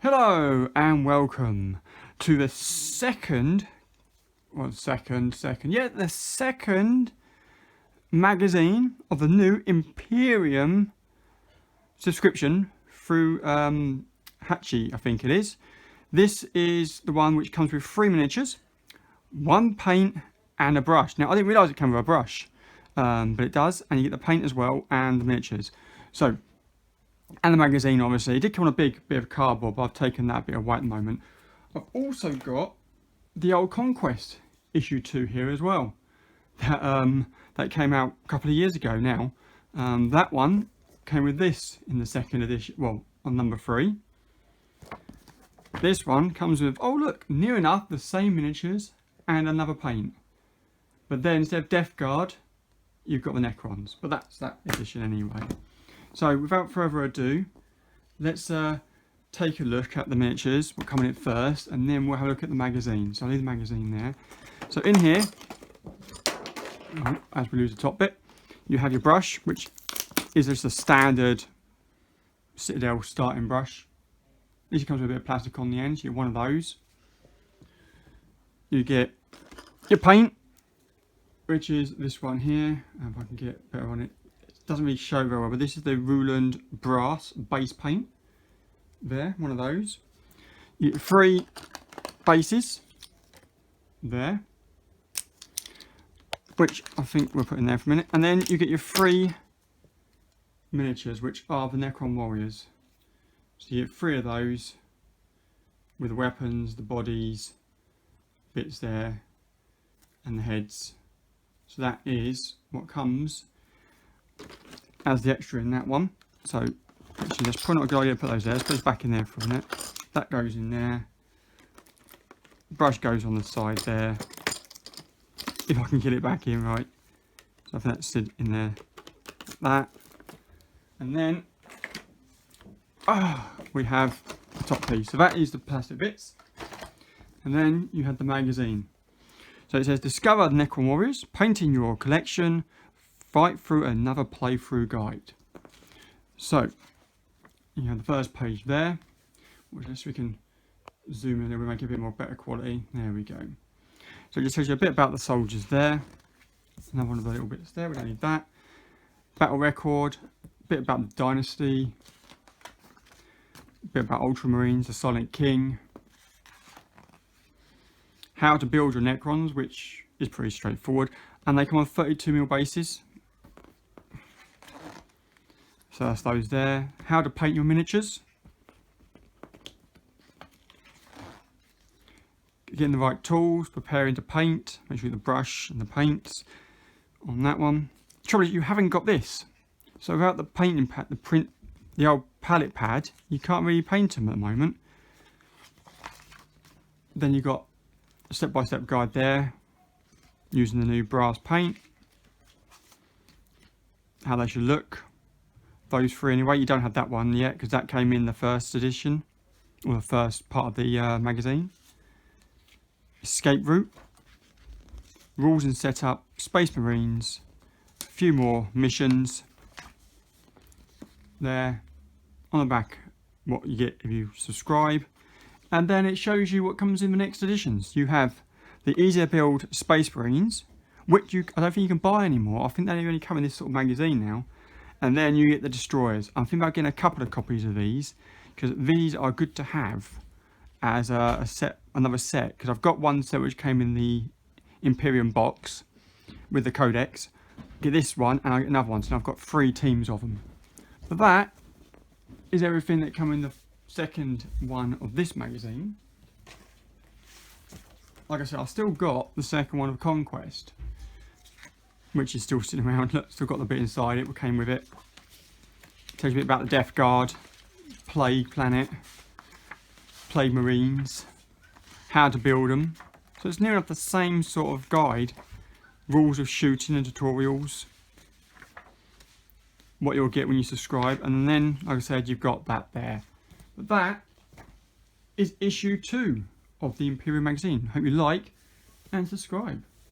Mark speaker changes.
Speaker 1: Hello and welcome to the second magazine of the new Imperium subscription through Hatchy, I think it is. This is the one which comes with 3 miniatures, 1 paint and a brush. Now I didn't realise it came with a brush, but it does, and you get the paint as well and the miniatures. So, and the magazine, obviously. It did come on a big bit of cardboard, but I've taken that bit away at the moment. I've also got the Old Conquest issue 2 here as well. That came out a couple of years ago now. That one came with this in the second edition, well, on number 3. This one comes with, oh look, near enough the same miniatures and another paint. But then instead of Death Guard, you've got the Necrons. But that's that edition anyway. So without further ado, let's take a look at the miniatures. We'll come in it first, and then we'll have a look at the magazine. So I'll leave the magazine there. So in here, as we lose the top bit, you have your brush, which is just a standard Citadel starting brush. This comes with a bit of plastic on the end, so you get one of those. You get your paint, which is this one here. If I can get better on it. Doesn't really show very well, but this is the Ruland Brass base paint. There, one of those. You get 3 bases. There. Which I think we'll put in there for a minute. And then you get your 3 miniatures, which are the Necron Warriors. So you get 3 of those with the weapons, the bodies, bits there, and the heads. So that is what comes as the extra in that one. So actually that's probably not a good idea to put those there. Let's put those back in there for a minute. That goes in there. Brush goes on the side there. If I can get it back in right. So I think that's in there. That. And then we have the top piece. So that is the plastic bits. And then you have the magazine. So it says, discover the Necron Warriors, painting your collection, fight through another playthrough guide. So you have the first page there, which we can zoom in and we make it a bit more better quality. There we go. So it just tells you a bit about the soldiers there. Another one of the little bits there, we don't need that. Battle record, a bit about the dynasty, a bit about Ultramarines, the Silent King. How to build your Necrons, which is pretty straightforward. And they come on 32mm bases. So that's those there. How to paint your miniatures. Getting the right tools, preparing to paint. Make sure you get the brush and the paints on that one. The trouble is you haven't got this. So without the painting pad, the old palette pad, you can't really paint them at the moment. Then you've got a step-by-step guide there, using the new brass paint. How they should look. Those 3 anyway. You don't have that one yet because that came in the first edition, or the first part of the magazine. Escape route, rules and setup, Space Marines, a few more missions. There on the back, what you get if you subscribe, and then it shows you what comes in the next editions. You have the easier build Space Marines, which I don't think you can buy anymore. I think they only come in this sort of magazine now. And then you get the destroyers. I'm thinking about getting a couple of copies of these because these are good to have as a set, another set. Because I've got one set which came in the Imperium box with the codex. Get this one and I get another one. So now I've got 3 teams of them. But that is everything that come in the second one of this magazine. Like I said, I've still got the second one of Conquest, which is still sitting around. Look, still got the bit inside it, what came with it. Tells you a bit about the Death Guard, Plague Planet, Plague Marines, how to build them. So it's near enough the same sort of guide. Rules of shooting and tutorials. What you'll get when you subscribe. And then, like I said, you've got that there. But that is issue 2 of the Imperium magazine. Hope you like and subscribe.